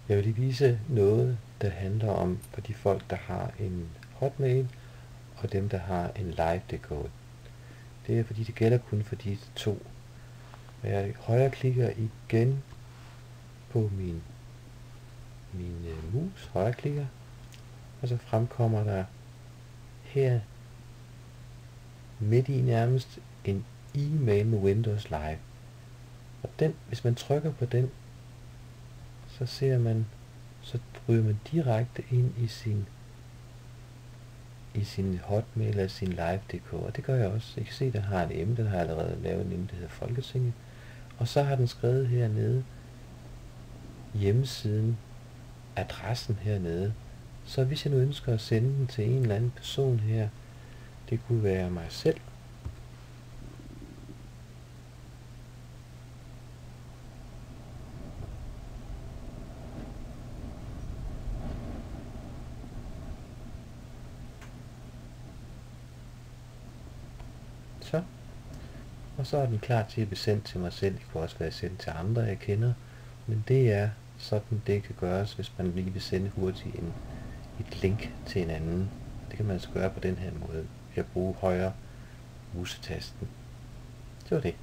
Jeg vil lige vise noget, der handler om for de folk, der har en Hotmail, og dem, der har en Live.dk. Det er fordi, det gælder kun for de to. Jeg højreklikker igen på min mus, højreklikker, og så fremkommer der her midt i nærmest en e-mail med Windows Live. Og den, hvis man trykker på den, så ser man, så ryger man direkte ind i sin Hotmail eller sin Live.dk, og det gør jeg også. Jeg kan se, der har en emne, den har allerede lavet en emne, der hedder Folketinget, og så har den skrevet hernede, hjemmesiden, adressen hernede. Så hvis jeg nu ønsker at sende den til en eller anden person her, det kunne være mig selv, så, og så er den klar til at blive sendt til mig selv. Det kunne også være sendt til andre, jeg kender, men det er sådan, det kan gøres, hvis man lige vil sende hurtigt et link til en anden. Det kan man altså gøre på den her måde, ved at bruge højre musetasten. Det var det.